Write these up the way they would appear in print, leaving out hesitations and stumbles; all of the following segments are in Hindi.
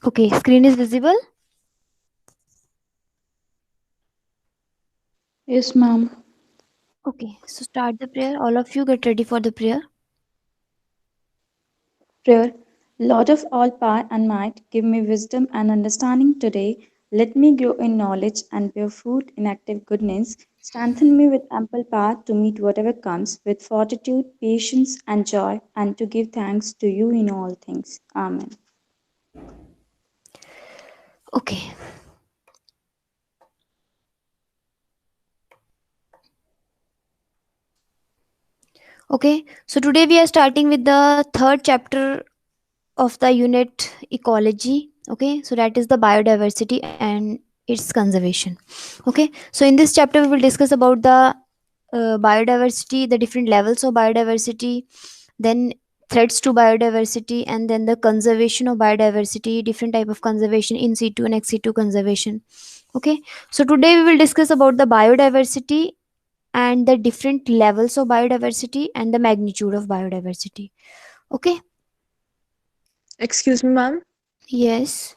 Okay, screen is visible. Yes, ma'am. Okay, so start the prayer. All of you get ready for the prayer. Prayer. Lord of all power and might, give me wisdom and understanding today. Let me grow in knowledge and bear fruit in active goodness. Strengthen me with ample power to meet whatever comes, with fortitude, patience, and joy, and to give thanks to you in all things. Amen. Okay. Okay, so today we are starting with the third chapter of the unit ecology. Okay, so that is the biodiversity and its conservation. Okay, so in this chapter we will discuss about the biodiversity, the different levels of biodiversity, then threats to biodiversity, and then the conservation of biodiversity, different type of conservation, in situ and ex situ conservation. Okay, so today we will discuss about the biodiversity and the different levels of biodiversity and the magnitude of biodiversity. Okay. Excuse me ma'am. Yes.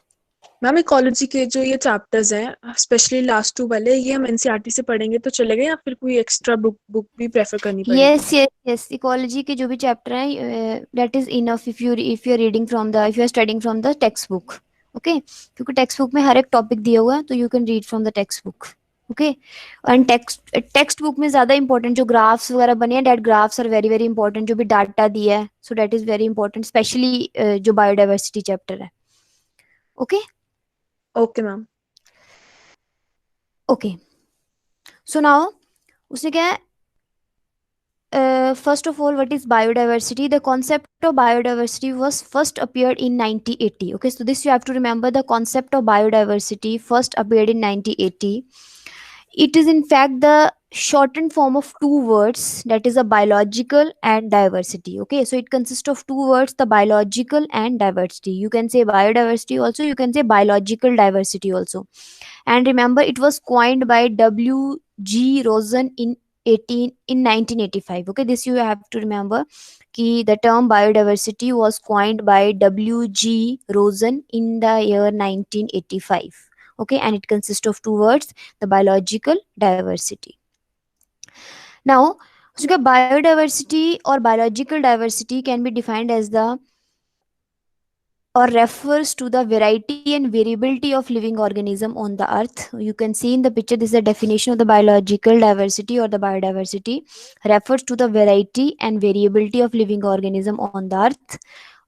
Ma'am ecology के जो ये चैप्टर्स हैं स्पेशली लास्ट टू वाले ये हम एनसीईआरटी से पढ़ेंगे तो चलेगा या फिर कोई एक्स्ट्रा बुक भी प्रेफर करनी पड़ेगी? Yes, yes, yes. Ecology के जो भी चैप्टर हैं, that is enough if you are reading from the if you are studying from the textbook. Okay, क्योंकि टेक्स्ट बुक में हर एक टॉपिक दिया हुआ है तो you can read from the textbook. Okay, and textbook में ज़्यादा इंपॉर्टेंट जो ग्राफ्स वगैरह बने हैं, that graphs are very very important. जो भी डाटा दिया है, so that is very important, especially जो बायोडाइवर्सिटी चैप्टर है. Okay. Okay ma'am. Okay, so now उसने क्या है, first of all, what is biodiversity? The concept of biodiversity was first appeared in 1980. Okay, so this you have to remember. The concept of biodiversity first appeared in 1980. It is in fact the shortened form of two words, that is a biological and diversity. Okay, so it consists of two words, the biological and diversity. You can say biodiversity also, you can say biological diversity also. And remember, it was coined by W.G. Rosen in 1985. Okay, this you have to remember, कि the term biodiversity was coined by W.G. Rosen in the year 1985. Okay, and it consists of two words, the biological diversity. Now, so biodiversity or biological diversity can be defined as the or refers to the variety and variability of living organism on the earth. You can see in the picture, this is the definition of the biological diversity or the biodiversity, refers to the variety and variability of living organism on the earth.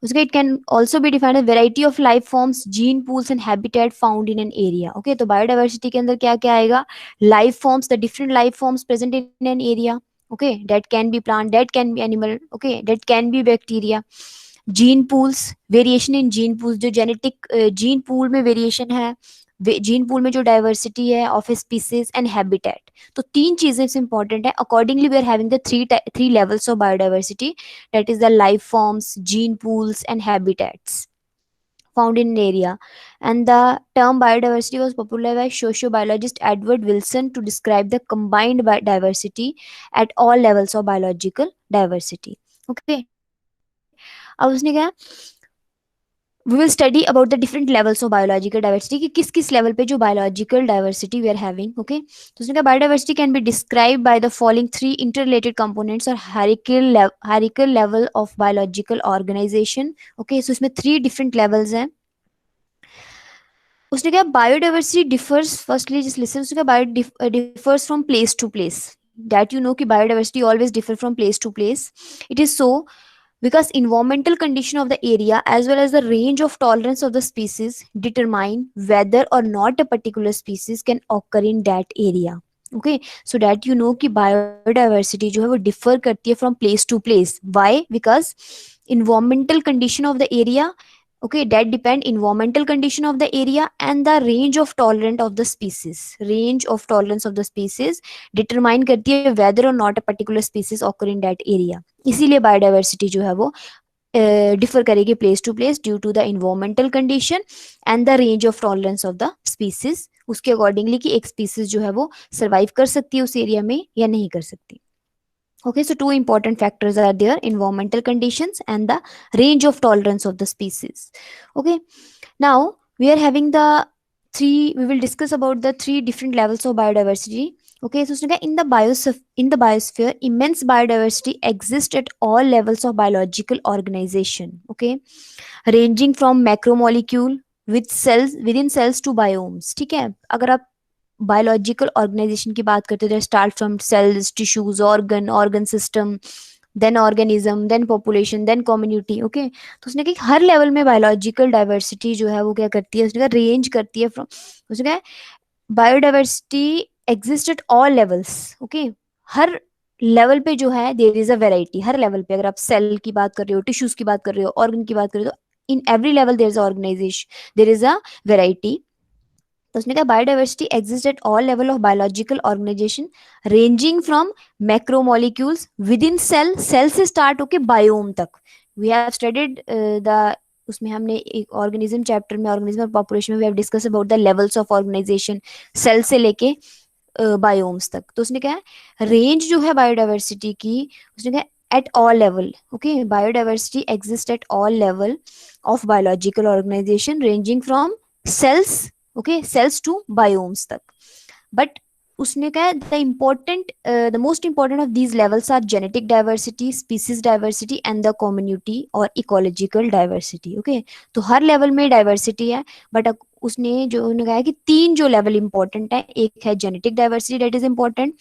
Okay, it can also be defined as variety of life forms, gene pools and habitat found in an area. Okay, तो biodiversity के अंदर क्या क्या आएगा, life forms, the different life forms present in an area. Okay, that can be plant, that can be animal, okay, that can be bacteria. Gene pools, variation in gene pools, जो जेनेटिक जीन पूल में वेरिएशन है, जीन पूल में जो डाइवर्सिटी है ऑफ स्पीसीज एंड हैबिटेट. तो तीन चीजें इंपॉर्टेंट है. Accordingly we are having the three levels of biodiversity, that is the life forms, gene pools and habitats found in an area. And the term biodiversity was popularized by sociobiologist Edward Wilson to describe the combined diversity at all levels of biological diversity. Okay, अब उसने क्या, we will study about the different levels of biological diversity, कि किस किस लेवल पे जो biological diversity we are having. Okay, तो उसने कहा biodiversity can be described by the following three interrelated components or hierarchical level of biological organization. Okay, so इसमें three different levels हैं. उसने कहा biodiversity differs, firstly just listen, उसने कहा differs from place to place. That you know कि biodiversity always differ from place to place. It is so because environmental condition of the area as well as the range of tolerance of the species determine whether or not a particular species can occur in that area. Okay, so that you know कि biodiversity जो है वो differ करती है from place to place. Why? Because environmental condition of the area, okay, that depend environmental condition of the area and the range of tolerance of the species determine करती है whether or not a particular species occur in that area. इसीलिए बायोडाइवर्सिटी जो है वो डिफर करेगी place to place due to the environmental condition and the range of tolerance of the species, उसके अकॉर्डिंगली कि एक स्पीसीज जो है वो सर्वाइव कर सकती है उस एरिया में या नहीं कर सकती. Okay, so two important factors are there, environmental conditions and the range of tolerance of the species. Okay, now we are having the three, we will discuss about the three different levels of biodiversity. Okay, so Sneha, in the biosphere, immense biodiversity exists at all levels of biological organization. Okay, ranging from macromolecule with cells within cells to biomes. ठीक है, अगर आप बायोलॉजिकल ऑर्गेनाइजेशन की बात करते हैं, start from cells, tissues, organ system, then organism, then population, then community. Okay, तो उसने कहा कि हर लेवल में बायोलॉजिकल डाइवर्सिटी जो है वो क्या करती है, उसने कहा रेंज करती है फ्रॉम, उसने कहा biodiversity exist at all levels. Okay, हर लेवल पे जो है देयर इज अ वेराइटी, हर लेवल पे, अगर आप सेल की बात कर रहे हो, टिश्यूज की बात कर रहे हो, ऑर्गन की बात कर रहे हो, तो in every level there is organisation, there is a variety. तो उसने कहा biodiversity exist at all level of biological organisation ranging from macromolecules with in cell, cell से स्टार्ट होके बायोम तक। वी हैव स्टडीड द, उसमें हमने एक ऑर्गेनिज्म चैप्टर में, ऑर्गेनिज्म और पॉपुलेशन में we have discuss about the levels of organisation, cell से लेके बायोम्स तक। तो उसने कहा रेंज जो है बायोडाइवर्सिटी की, उसने कहा at all level. Okay, biodiversity exist at all level of biological organisation ranging from cells, okay, cells to biomes तक। बट उसने कहा the important, the most important of these levels are genetic diversity, species diversity and the community और इकोलॉजिकल डाइवर्सिटी। ओके, तो हर लेवल में डाइवर्सिटी है, बट उसने जो उन्होंने कहा है कि तीन जो लेवल इंपॉर्टेंट है, एक है genetic diversity that is important,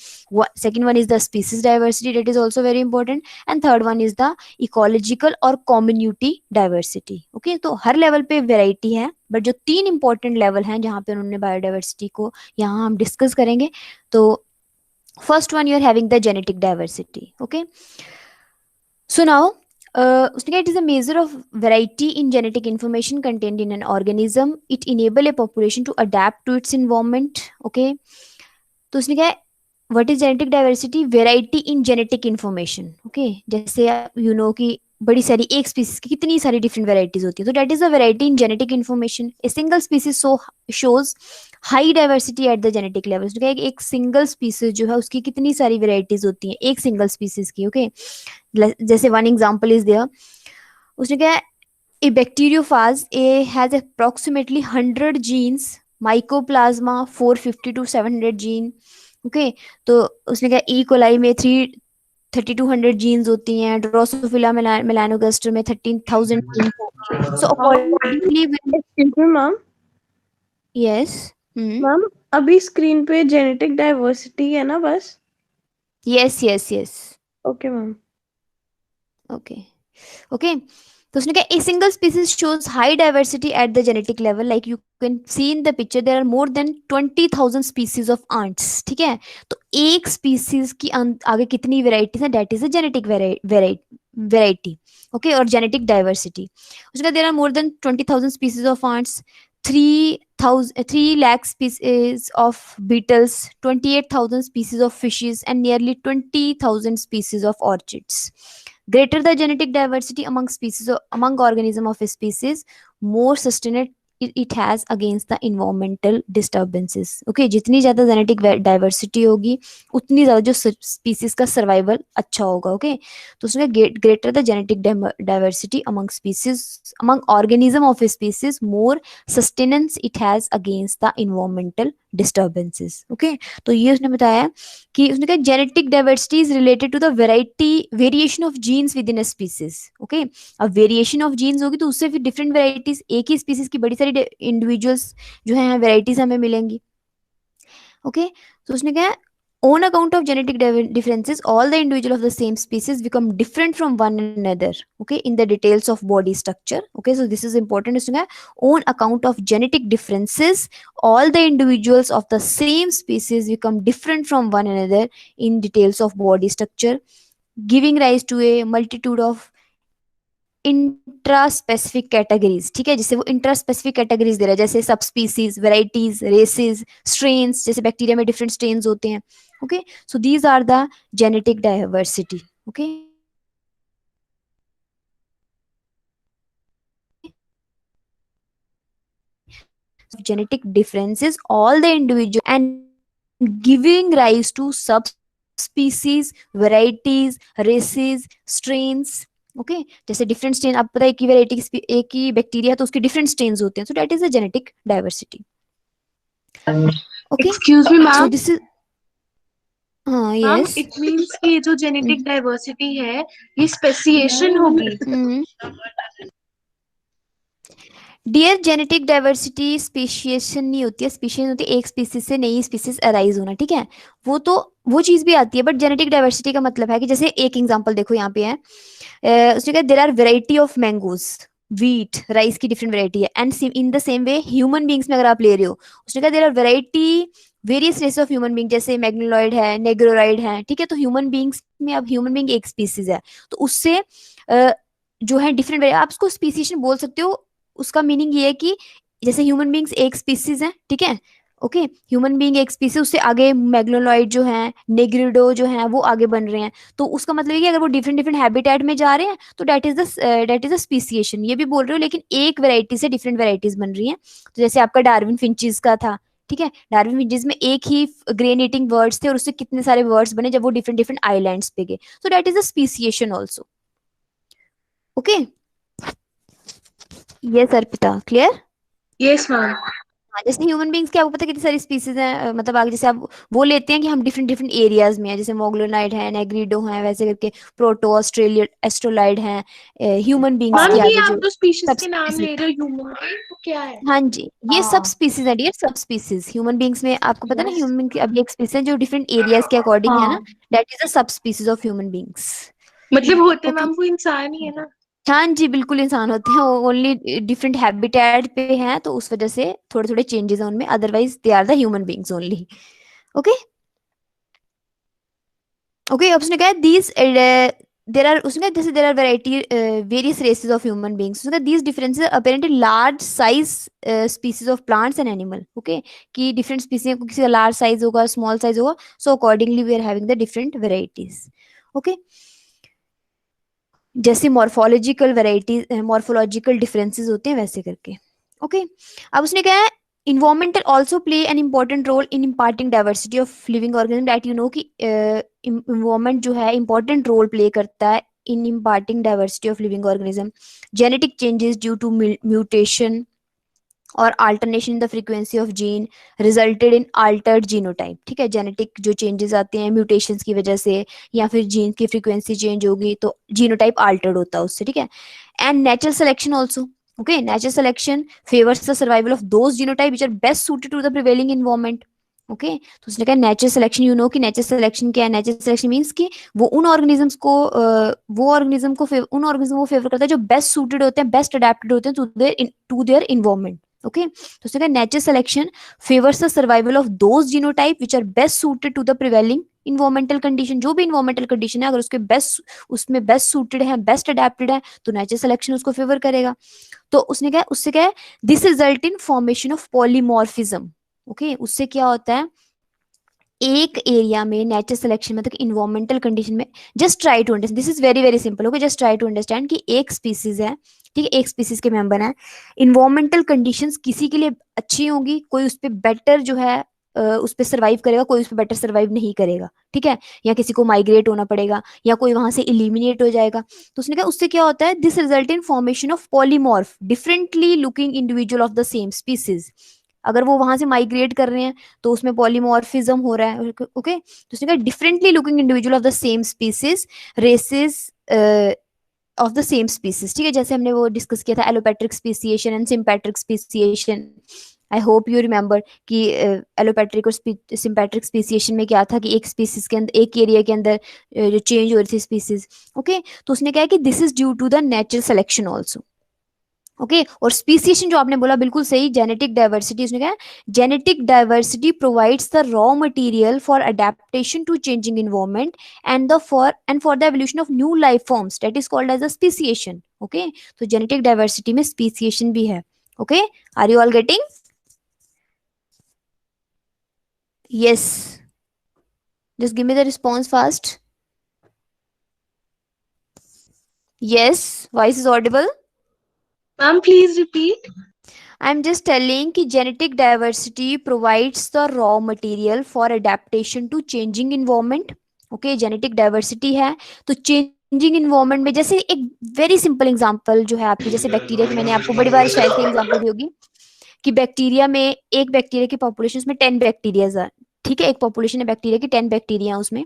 second one is the species diversity that is also very important, and third one is the ecological और कम्युनिटी डाइवर्सिटी। ओके, तो हर लेवल पे वेराइटी है, बट जो तीन इंपॉर्टेंट लेवल हैं जहाँ पे उन्होंने बायोडाइवर्सिटी को यहाँ हम डिस्कस करेंगे। तो first one you are having the genetic diversity. Okay, so now उसने कहा it is a major of variety in genetic information contained in an organism, it enable a population to adapt to its environment. Okay, तो उसने कहा what is genetic diversity, variety in genetic information. Okay, जैसे यू नो कि बड़ी सारी एक स्पीसीज की कितनी सारी डिफरेंट वेराइटीज होती है, तो that is a variety in genetic information. A single species shows high diversity at the genetic level. उसने कहा एक सिंगल स्पीसीज जो है उसकी कितनी सारी वेराइटीज होती हैं एक सिंगल स्पीसीज की। ओके, जैसे वन एग्जांपल इज देयर, उसने कहा a bacteriophage a has approximately 100 genes, mycoplasma 450 to 700 gene। Okay, तो उसने कहा ई कोलाई में 3200 जीन्स होती हैं, ड्रोसोफिला मेलानोगास्टर में 13,000 जीन्स होती हैं। So accordingly, excuse me ma'am, yes, ma'am अभी स्क्रीन पे जेनेटिक डाइवर्सिटी है ना बस? Yes yes yes, okay ma'am. Okay, okay. तो उसने कहा a single species shows high diversity at the genetic level, like you can see in the picture there are more than 20,000 species of ants. ठीक है, तो एक स्पीसीज की आगे कितनी वेराइटीज है, that is a genetic variety. Okay, और जेनेटिक डाइवर्सिटी, उसका there are more than 20,000 species of ants, 3 lakh species of beetles, 28,000 species of fishes, and nearly 20,000 species of orchids. Greater the genetic diversity among species or among organism of a species, more sustained it has against the environmental disturbances। okay, जितनी ज्यादा जेनेटिक डाइवर्सिटी होगी उतनी ज्यादा जो स्पीसीज का सर्वाइवल अच्छा होगा। ओके, तो उसमें greater the genetic diversity among species among organism of a species, more sustenance it has against the environmental disturbances. Okay, तो ये उसने बताया कि उसने कहा genetic diversity is related to the variation of genes with in a species. Okay, अब वेरिएशन ऑफ जीन्स होगी तो उससे फिर डिफरेंट वेराइटीज, एक ही स्पीसीज की बड़ी सारी इंडिविजुअल्स जो है वेराइटीज हमें मिलेंगी। ओके, तो उसने कहा on account of genetic differences all the individual of the same species become different from one another, okay, in the details of body structure। okay, so this is important, उसने कहा on account of genetic differences all the individuals of the same species become different from one another in details of body structure, giving rise to a multitude of intraspecific categories. ठीक है, जैसे वो इंट्रास्पेसिफिक कैटेगरीज दे रहा है, जैसे सब स्पीसीज, वेराइटीज, रेसेस, स्ट्रेन्स, जैसे बैक्टीरिया में डिफरेंट स्ट्रेन्स होते हैं। Okay, so these are the genetic diversity. Okay, genetic differences all the individual and giving rise to subspecies, varieties, races, strains। Okay जैसे डिफरेंट स्ट्रेन, आपको पता है एक ही वेराइटी, एक ही बैक्टीरिया तो उसके डिफरेंट स्ट्रेन्स होते हैं, so that is the genetic diversity. Okay excuse me so ma'am, this is, हाँ मैम यस, इट मीन्स कि जो जेनेटिक डाइवर्सिटी है ये स्पेसिएशन होगी। डियर जेनेटिक डाइवर्सिटी स्पेशिएशन नहीं होती है, स्पीशीज होती है एक स्पीसीज से नई स्पीसीज अराइज होना, ठीक है, वो तो वो चीज भी आती है, बट जेनेटिक डाइवर्सिटी का मतलब है कि जैसे एक एग्जांपल देखो यहाँ पे है, उसने कहा there are variety of mangoes, wheat rice की डिफरेंट वेराइटी है, and in the same way human beings में अगर आप ले रहे हो, उसने कहा there are variety various race of human being, जैसे मैग्नोलॉइड है, नेग्रोराइड है, ठीक है, तो ह्यूमन बींग्स में अब ह्यूमन बींग एक स्पीसीज है, तो उससे जो है डिफरेंट, आप उसको स्पीसीशन बोल सकते हो। उसका मीनिंग ये है कि जैसे ह्यूमन बींग्स एक स्पीसीज है, ठीक है, ओके ह्यूमन बींग एक स्पीसीज, उससे आगे मैग्नोलॉइड जो है, नेग्रिडो जो है वो आगे बन रहे हैं, तो उसका मतलब है कि अगर वो डिफरेंट डिफरेंट हैबिटेट में जा रहे हैं तो दैट इज द स्पीसिएशन, ये भी बोल रहे हो, लेकिन एक वेराइटी से डिफरेंट वेराइटीज बन रही हैं, तो जैसे आपका डार्विन फिंचेस का था, ठीक है, डार्विन फिंचेस में एक ही ग्रेन ईटिंग बर्ड्स थे और उससे कितने सारे बर्ड्स बने जब वो डिफरेंट डिफरेंट आइलैंड्स पे गए, so that is the speciation also. Okay yes Arpita, clear? Yes ma'am. हाँ, जैसे ह्यूमन बींग्स के आपको पता है कितनी सारी स्पीसीज हैं, मतलब आगे जैसे आप वो लेते हैं कि हम डिफरेंट डिफरेंट एरियाज में है, जैसे मोग्लोनाइड है, नेग्रिडो है, वैसे करके प्रोटो ऑस्ट्रेलिया एस्ट्रोलाइड है, ह्यूमन बींग्स मैम के ये आगे आप जो जो स्पीशीज सब के नाम स्पीसीज, ले रहे हो ह्यूमन तो क्या है? हाँ जी, ये सब हाँ स्पीसीज है dear, sub species human beings में, आपको पता है ना यस ह्यूमन बींग की अभी एक स्पीसीज है जो डिफरेंट एरियाज के अकॉर्डिंग है ना, हाँ that is the sub species of human beings. मतलब होते ओके मैम वो इंसान ही है ना? हाँ जी बिल्कुल इंसान होते हैं, वो ओनली डिफरेंट हैबिटेट पे हैं, तो उस वजह से थोड़े थोड़े चेंजेस हैं उनमें, otherwise they are the human beings only. Okay okay अब उसने कहा दीज देर आर, उसने कहा जैसे there are variety various races of human beings, उसने कहा these differences apparently large size species of plants and animal, okay कि डिफरेंट स्पीसीज को किसी का लार्ज साइज होगा, स्मॉल साइज होगा, so accordingly we are having the different varieties. Okay जैसे मॉर्फोलॉजिकल वेराइटीज, मॉर्फोलॉजिकल डिफरेंसेस होते हैं वैसे करके। ओके अब उसने कहा है environmental also play an important role in imparting diversity of living organism, that you know कि इन्वायरमेंट जो है इंपॉर्टेंट रोल प्ले करता है in imparting diversity of living organism, genetic changes due to mutation और alternation in the frequency of gene resulted in altered genotype, ठीक है, जेनेटिक जो चेंजेस आते हैं म्यूटेशंस की वजह से या फिर जीन की फ्रीक्वेंसी चेंज होगी तो जीनोटाइप अल्टर्ड होता है उससे, ठीक है, and natural selection also, okay natural selection favours the survival of those genotype which are best suited to the prevailing environment. Okay तो उसने कहा नेचुरल सिलेक्शन, यू नो कि नेचुरल सिलेक्शन क्या है, नेचुरल सिलेक्शन मींस कि वो उन ऑर्गेनिजम्स को वो ऑर्गेनिज्म को उन ऑर्गेनिज्म को फेवर करता है जो बेस्ट सूटेड होते हैं, बेस्ट अडेप्टेड होते हैं टू देयर इन्वायरमेंट। ओके तो उसने कहा natural selection favours the survival of those genotype which are best suited to the prevailing environmental condition, जो भी इन्वायरमेंटल कंडीशन है अगर उसके बेस्ट उसमें बेस्ट सूटेड है, बेस्ट अडेप्टेड है, तो नेचुरल सिलेक्शन उसको फेवर करेगा। तो उसने कहा उससे क्या है this result in formation of polymorphism. Okay उससे क्या होता है एक एरिया में नेचुरल सिलेक्शन मतलब इन्वायरमेंटल कंडीशन में, just try to understand, this is very very simple, okay just try to understand कि एक स्पीसीज है, ठीक है, एक स्पीसीज के मेंबर है, इन्वायरमेंटल कंडीशंस किसी के लिए अच्छी होंगी, कोई उस पर बेटर जो है उस पर सर्वाइव करेगा, कोई उस पर बेटर सर्वाइव नहीं करेगा, ठीक है, या किसी को माइग्रेट होना पड़ेगा या कोई वहां से इलिमिनेट हो जाएगा। तो उसने कहा उससे क्या होता है this result in formation of polymorph differently looking individual of the same species, अगर वो वहां से माइग्रेट कर रहे हैं तो उसमें पॉलीमॉर्फिज्म हो रहा है। ओके तो उसने कहा differently looking individual of the same species races of the same species, ठीक है, जैसे हमने वो डिस्कस किया था allopatric speciation and sympatric speciation, I hope you remember कि एलोपैट्रिक और सिम्पैट्रिक स्पीसिएशन में क्या था कि एक स्पीसीज के अंदर एक एरिया के अंदर जो चेंज हो रही थी स्पीसीज। ओके तो उसने कहा कि this is due to the natural selection also. Okay और स्पीसिएशन जो आपने बोला बिल्कुल सही, जेनेटिक डाइवर्सिटी, उसने कहा genetic diversity provides the raw material for adaptation to changing environment and for the evolution of new life forms that is called as a speciation. Okay तो जेनेटिक डाइवर्सिटी में स्पीसिएशन भी है। Okay are you all getting? Yes just give me the response fast. Yes voice is Audible. Ma'am please repeat. I'm just telling कि genetic diversity provides the raw material for adaptation to changing environment. Okay, genetic diversity है तो चेंजिंग इन्वायरमेंट में, जैसे एक वेरी सिंपल एग्जांपल जो है आपकी, जैसे बैक्टीरिया की मैंने आपको बड़ी बार शायद से एग्जांपल दी होगी कि बैक्टीरिया में, एक बैक्टीरिया की पॉपुलेशन में 10 बैक्टीरियाज है, ठीक है, एक पॉपुलेशन है बैक्टीरिया की 10 बैक्टीरिया उसमें,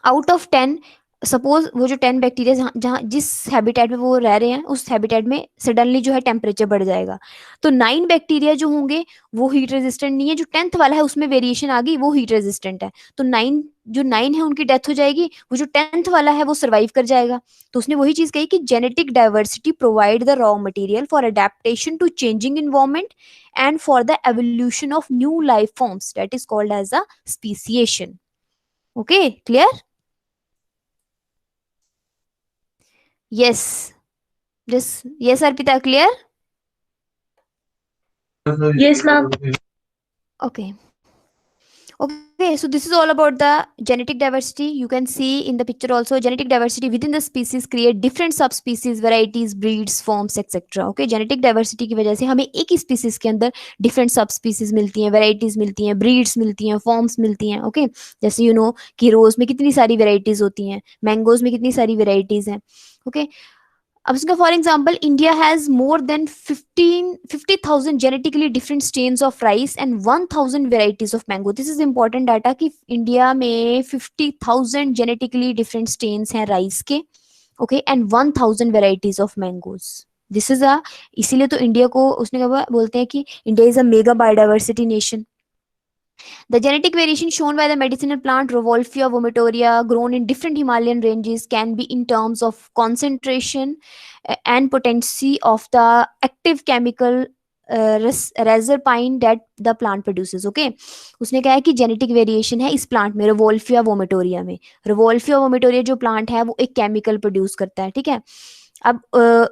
आउट ऑफ 10, सपोज वो जो 10 बैक्टीरिया जहाँ जहाँ जिस हैबिटेट में वो रह रहे हैं उस हैबिटेट में सडनली जो है टेम्परेचर बढ़ जाएगा, तो 9 बैक्टीरिया जो होंगे वो हीट रेजिस्टेंट नहीं है, जो 10th वाला है उसमें वेरिएशन आ गई, वो हीट रेजिस्टेंट है, तो 9 जो 9 है उनकी डेथ हो जाएगी, वो जो 10th वाला है वो सर्वाइव कर जाएगा। तो उसने वही चीज कही कि genetic diversity provide the raw material for adaptation to changing environment and for the evolution of new life forms, that is called as a speciation. Okay, clear? Yes. Yes, Arpita, clear? Yes, ma'am. Okay. Okay, so this is all about the genetic diversity. You can see in the picture also, genetic diversity within the species create different subspecies, varieties, breeds, forms, etc. Okay, genetic diversity की वजह से हमें एक ही species के अंदर different subspecies मिलती हैं, varieties मिलती हैं, breeds मिलती हैं, forms मिलती हैं. Okay, जैसे you know कि rose में कितनी सारी varieties होती हैं, mangoes में कितनी सारी varieties हैं. Okay, अब इसका for example, India has more than 50,000 genetically different strains of rice and 1,000 varieties of mango. This is important data कि इंडिया में 50,000 जेनेटिकली डिफरेंट स्टेन्स हैं राइस के, okay, and 1,000 varieties of mangoes. This is a, इसीलिए तो इंडिया को उसने कहा, बोलते हैं कि India is a mega biodiversity nation. The genetic variation shown by the medicinal plant Revolfia vomitoria, grown in different Himalayan ranges, can be in terms of concentration and potency of the active chemical reserpine that the plant produces. Okay, उसने कहा है कि जेनेटिक वेरिएशन है इस प्लांट में, रिवोल्फिया वोमेटोरिया में। रिवोल्फिया वोमेटोरिया जो प्लांट है वो एक केमिकल प्रोड्यूस करता है, ठीक है। अब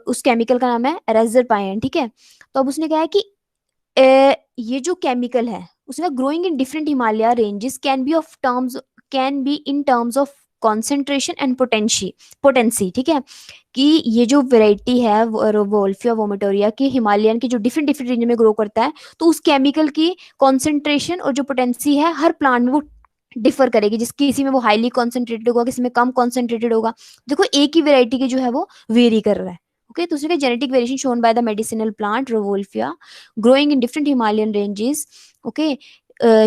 उस केमिकल का नाम है रेजरपाइन, ठीक है। तो अब उसने कहा है कि ये जो केमिकल है उसमें growing in different Himalaya ranges can be in terms of concentration and potency, ठीक है, कि ये जो वेराइटी है वोल्फिया वोमेटोरिया की हिमालयन की जो डिफरेंट डिफरेंट रेंज में ग्रो करता है, तो उस केमिकल की कॉन्सेंट्रेशन और जो पोटेंसी है हर प्लांट में वो डिफर करेगी, जिसकी किसी में वो हाईली कॉन्सेंट्रेटेड होगा, किसी में कम कॉन्सेंट्रेटेड होगा। देखो एक ही वेराइटी की जो है वो वेरी कर रहा है। ओके, तो उसने genetic variation shown by the medicinal plant rauvolfia growing in different Himalayan ranges, okay,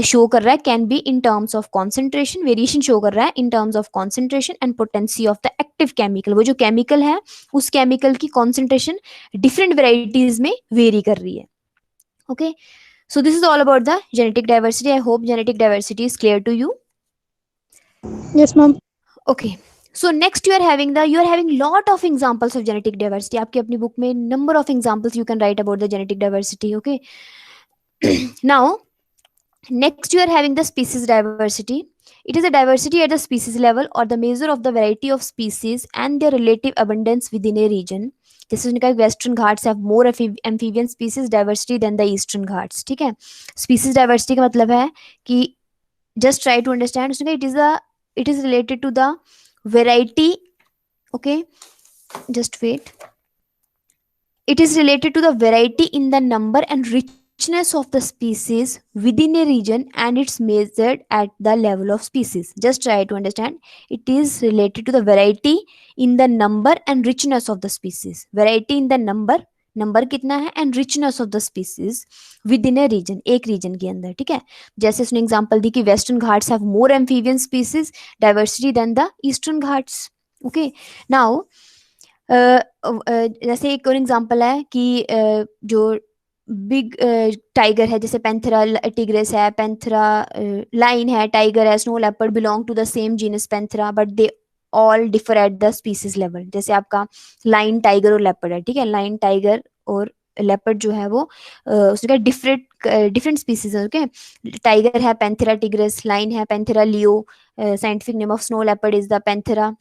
show कर रहा है can be in terms of concentration, variation show कर रहा है in terms of concentration and potency of the active chemical. वो जो केमिकल है उस केमिकल की कॉन्सेंट्रेशन डिफरेंट वेराइटीज में वेरी कर रही है। Okay, so this is all about the genetic diversity. I hope genetic diversity is clear to you. Yes, ma'am. Okay, so next you are having lot of examples of genetic diversity. आपकी अपनी बुक में number of examples you can write about the genetic diversity. Okay, now next you are having the species diversity. It is a diversity at the species level or the measure of the variety of species and their relative abundance within a region. जैसे उसने कहा Western Ghats have more amphibian species diversity than the Eastern Ghats, ठीक है। स्पीसीज डाइवर्सिटी का मतलब है कि जस्ट ट्राई टू अंडरस्टैंड, उसने कहा it is related to the variety, okay, just wait, it is related to the variety in the number and richness of the species within a region and it's measured at the level of species. Just try to understand, it is related to the variety in the number and richness of the species. Variety in the number कितना है and richness of the species within a region, एक रीजन के अंदर, ठीक है। जैसे उसने एग्जांपल दी कि Western Ghats have more amphibian species diversity than the Eastern Ghats. Okay, now जैसे एक और एग्जांपल है कि जो बिग टाइगर है, जैसे पैंथेरा टिग्रेस है, पैंथेरा लाइन है, टाइगर है, snow leopard belong to the same genus Panthera but they all differ at the species level. जैसे आपका लाइन टाइगर और लेपर्ड है, ठीक है, लाइन टाइगर और लेपर्ड जो है वो उसका डिफरेंट स्पीसीज है। ओके, टाइगर है पैंथेरा टिग्रेस, लाइन है Panthera leo, scientific name of snow leopard is the Panthera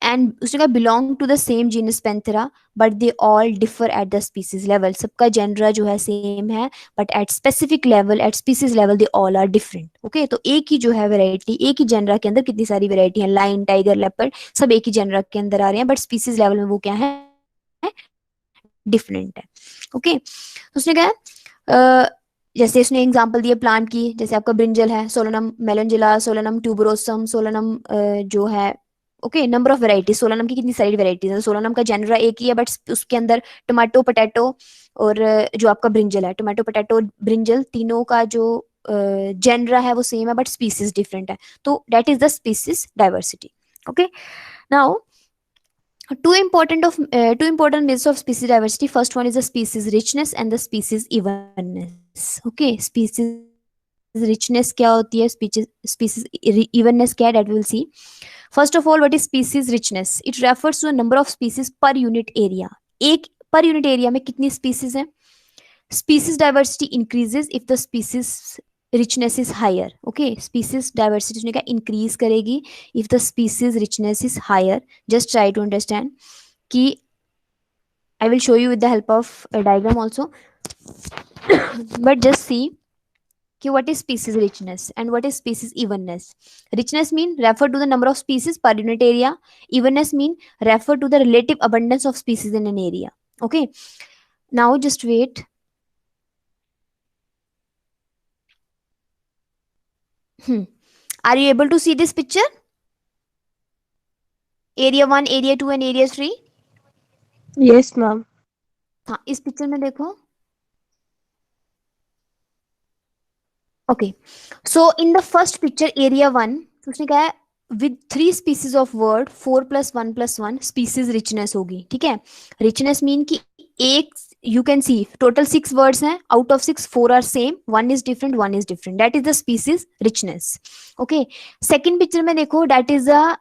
and उसने कहा belong to the same genus Panthera but they all differ at the species level. सबका जेनरा जो है सेम है but at specific level, at species level they all are different. Okay, तो एक ही जो है वेराइटी, एक ही जेनरा के अंदर कितनी सारी वेराइटी है, लाइन टाइगर लेपर्ड सब एक ही जेनरा के अंदर आ रहे हैं बट स्पीसीज लेवल में वो क्या है, डिफरेंट है। ओके, तो उसने कहा जैसे उसने एग्जांपल दिया प्लांट की, जैसे आपका ब्रिंजल है, सोलनम मेलनजिला, सोलनम ट्यूबरोसम, सोलनम जो है okay, number of varieties, solanum की कितनी सारी वेराइटीज है। सोलानम का जेनरा एक ही है, बट उसके अंदर टोमेटो, पोटैटो और जो आपका ब्रिंजल है, टोमेटो, पोटैटो, ब्रिंजल, तीनों का जो जेनरा है वो सेम है, बट स्पीसीज डिफरेंट है। तो that is the species diversity. Okay, now two important measures of species diversity. First one is the species richness and the species evenness. Okay, species richness क्या होती है, species evenness क्या है, that we will see. First of all, what is species richness? It refers to the number of species per unit area. एक per unit area में कितनी species है? Species diversity increases if the species richness is higher. Okay, species diversity उसने क्या increase करेगी if the species richness is higher. Just try to understand कि I will show you with the help of a diagram also. But just see कि what is species richness and what is species evenness. Richness mean refer to the number of species per unit area. Evenness mean refer to the relative abundance of species in an area. Okay, now just wait. Are you able to see this picture? Area 1, area 2 and area 3. Yes, ma'am. हाँ, इस पिक्चर में देखो. Okay, so in the first picture, area 1, उसने कहा है with 3 species of word, 4 plus 1 plus 1 species richness होगी. ठीक है, richness mean कि एक, you can see total 6 words हैं, out of 6 4 are same, one is different, one is different, that is the species richness. Okay, second picture में देखो, that is the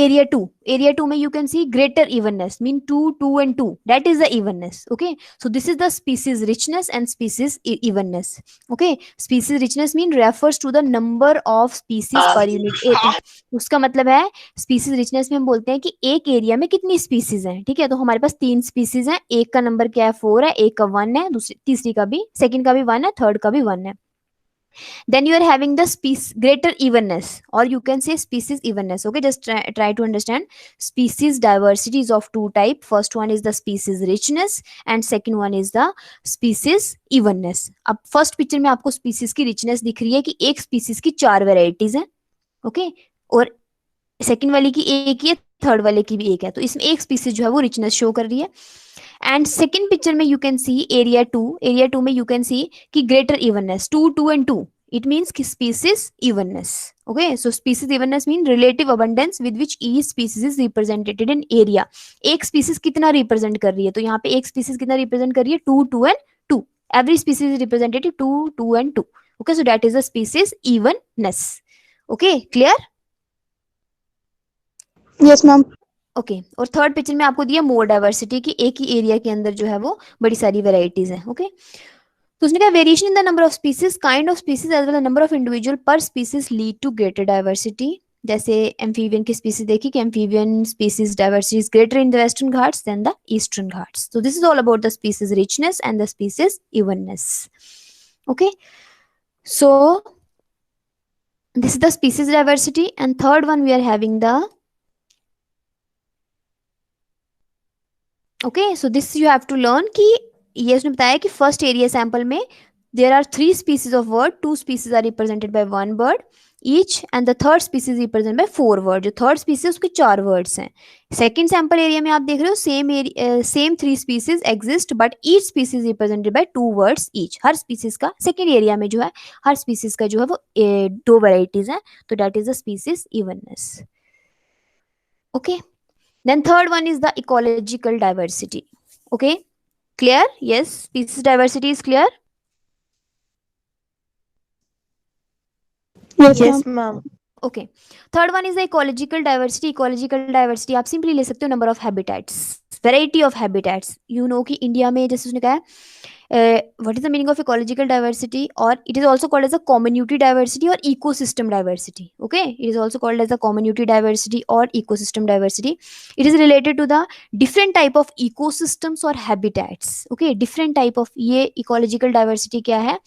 area 2. area 2 में you can see greater evenness, mean 2 2 and 2, that is the evenness. Okay, so this is the species richness and species evenness. Okay, species richness mean refers to the number of species per unit area. उसका मतलब है स्पीसीज रिचनेस में हम बोलते हैं कि एक एरिया में कितनी स्पीसीज हैं. ठीक है, तो हमारे पास 3 स्पीसीज हैं, एक का नंबर क्या है 4 है, एक का 1 है, दूसरी तीसरी का भी, सेकंड का भी 1 है, थर्ड का भी 1 है. Then you are having the greater evenness, or you can say species evenness. Okay, just try to understand. Species diversity is of two type. First one is the species richness and second one is the species evenness. अब फर्स्ट पिक्चर में आपको स्पीसीज की रिचनेस दिख रही है कि एक स्पीसीज की 4 वेराइटीज हैं. ओके, और सेकंड वाली की एक ही है, थर्ड वाले की भी एक है, तो इसमें एक स्पीसीज जो है वो रिचनेस शो कर रही है. एंड सेकंड पिक्चर में you can C area 2. Area 2 में यू कैन सी कि greater evenness, 2 2 and 2, it means ki species evenness. Okay, so species evenness mean relative abundance with which each species is represented in area. एक species कितना represent कर रही है, तो यहाँ पे एक species कितना represent कर रही है 2 2 and 2. Every species is represented 2 2 and 2. Okay, so that is the species evenness. Okay, clear? Yes, ma'am. Okay, और थर्ड पिक्चर में आपको दिया मोर डाइवर्सिटी की एक ही एरिया के अंदर जो है वो बड़ी सारी वेराइटीज हैं. ओके, तो उसने कहा variation in the number of species, kind of species as well as number of individual per species lead to greater diversity. जैसे एम्फीबियन की स्पीसीज देखी कि amphibian species diversity is greater in the Western Ghats than the Eastern Ghats. So this is all about the species richness and the species evenness. Okay, so this is the species diversity, and third one we are having the, okay, so this you have to learn कि ये उसने बताया कि फर्स्ट एरिया सैंपल में there are 3 species of bird, 2 species are represented by 1 bird each and the third species represented by 4 words. जो थर्ड स्पीसीज उसके 4 वर्ड्स हैं. सेकंड सैंपल एरिया में आप देख रहे हो same 3 species exist but each species represented by 2 words each. Her species का सेकंड एरिया में जो है हर स्पीसीज का जो है वो 2 वेराइटीज हैं, तो that is the species evenness. Okay, then third one is the ecological diversity. Okay, clear? Yes, species diversity is clear. Yes, ma'am. Okay, third one is the ecological diversity. Ecological diversity आप सिंपली ले सकते हो number of habitats, variety of habitats. You know कि इंडिया में जैसे उसने कहा है what is the meaning of ecological diversity, or it is also called as a community diversity or ecosystem diversity. Okay, it is also called as a community diversity or ecosystem diversity. It is related to the different type of ecosystems or habitats. Okay, different type of, ये ecological diversity क्या है,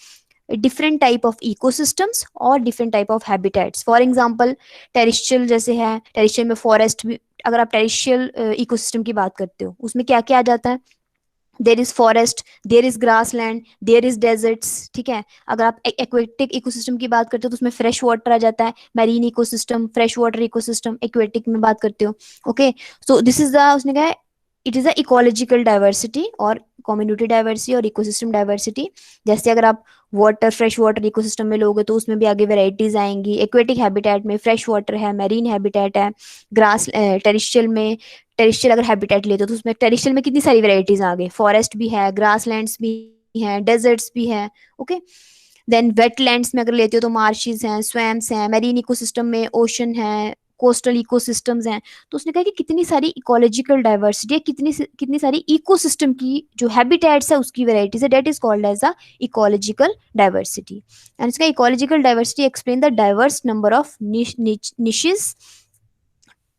डिफरेंट टाइप ऑफ इकोसिस्टम्स और different type of habitats. For example terrestrial जैसे है, टेरिस्ट्रियल में फॉरेस्ट भी, अगर आप टेरिस्ट्रियल इकोसिस्टम की बात करते हो उसमें क्या क्या आ जाता है, there is forest, there is grassland, there is deserts, ठीक है। अगर आप एक्वेटिक इकोसिस्टम की बात करते हो तो उसमें फ्रेश वाटर आ जाता है, marine ecosystem, fresh water ecosystem, aquatic में बात करते हो। Okay, so this is the, उसने कहा it is the ecological diversity और कम्युनिटी डाइवर्सिटी और इकोसिस्टम डाइवर्सिटी। जैसे अगर आप वाटर, फ्रेश वाटर इकोसिस्टम में लोगे तो उसमें भी आगे वेराइटीज आएंगी। एक्वेटिक हैबिटेट में फ्रेश वाटर है, मैरीन हैबिटेट है, ग्रास टेरिशियल में, टेरिशियल अगर हैबिटेट लेते हो तो उसमें टेरिशियल में कितनी सारी वेराइटीज आ गई, फॉरेस्ट भी है, ग्रासलैंड्स भी हैं, डेजर्ट्स भी है। ओके, देन वेटलैंड्स में अगर लेते हो तो मार्शिस हैं, स्वैम्स हैं, मैरीन इकोसिस्टम में ओशन है, कोस्टल इकोसिस्टम्स हैं। तो उसने कहा कि कितनी सारी इकोलॉजिकल डाइवर्सिटी है, कितनी सारी इकोसिस्टम की जो हैबिटेट्स है उसकी वेराइटीज है, that is called as the ecological diversity. And इसका ecological diversity explain the diverse number of niches,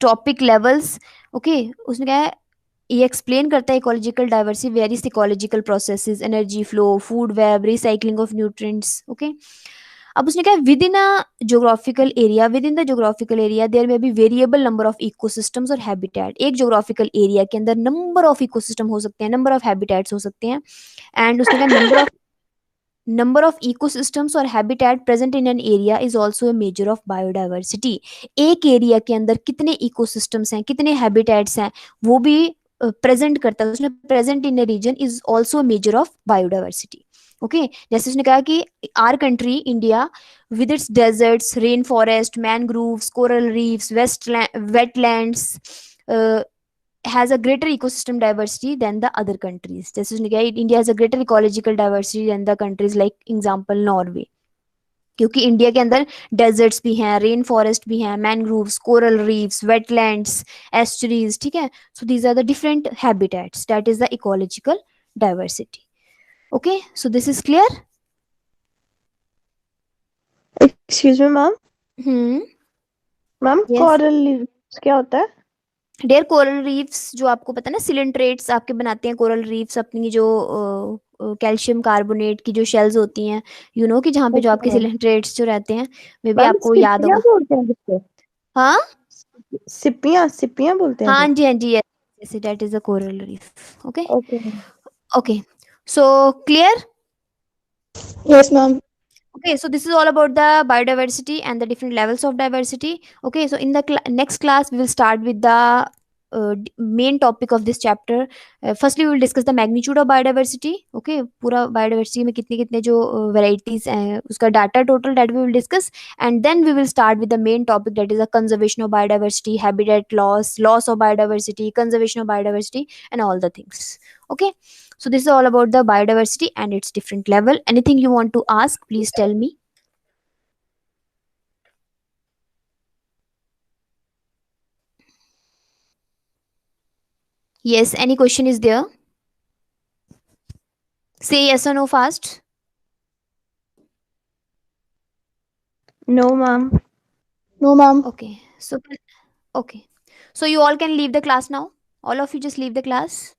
trophic levels. Okay, उसने कहा है ये एक्सप्लेन करता है ecological diversity, various ecological processes, energy flow, food web, recycling of nutrients. Okay, अब उसने कहा with in a geographical area, within the geographical area there may be variable number of ecosystems और हैबिटेट। एक जोग्राफिकल एरिया के अंदर नंबर ऑफ इकोसिस्टम हो सकते हैं, नंबर ऑफ हैबिटेट्स हो सकते हैं। एंड उसने कहा नंबर ऑफ इकोसिस्टम्स और habitat present in an area is also a major of biodiversity. एक एरिया के अंदर कितने इकोसिस्टम्स हैं, कितने हैबिटेट्स हैं, वो भी प्रेजेंट करता है। उसने present in a region is also a major of biodiversity. Okay, जैसे उसने कहा कि our country India with its deserts, rain forest, mangroves, coral reefs, west wetlands has a greater ecosystem diversity than the other countries. जैसे उसने कहा India has a greater ecological diversity than the countries like example Norway, क्योंकि इंडिया के अंदर डेजर्ट्स भी हैं, रेन फॉरेस्ट भी हैं, mangroves, coral reefs, wetlands, estuaries, ठीक है। So these are the different habitats, that is the ecological diversity. Okay, so this is clear. Excuse me ma'am. Hmm, ma'am yes coral leaves क्या होता है? डेयर, कोरल रीफ्स जो आपको पता है ना, सिलेंट्रेट्स आपके बनाते हैं कोरल रीफ्स अपनी जो कैल्शियम कार्बोनेट की जो शेल्स होती हैं, यू नो कि जहाँ पे जो ओके आपके मैम। सिलेंट्रेट्स जो रहते हैं, मे भी मैम आपको याद सिपियां होगा। बोलते हैं किसको? हाँ सिपियां सिपियां बोलते हैं हाँ क्या? जी, हाँ जी, yes, that is a coral reef. Okay, okay ma'am. Okay, so clear. Yes ma'am. Okay, so this is all about the biodiversity and the different levels of diversity. Okay, so in the next class we will start with the main topic of this chapter. Firstly we will discuss the magnitude of biodiversity. Okay, पूरा biodiversity में कितने कितने जो varieties हैं उसका data total that we will discuss, and then we will start with the main topic, that is the conservation of biodiversity, habitat loss, loss of biodiversity, conservation of biodiversity, and all the things. Okay, so this is all about the biodiversity and its different level. Anything you want to ask, please tell me. Yes, any question is there? Say yes or no fast. No ma'am. No, ma'am. Okay. So you all can leave the class now. All of you just leave the class.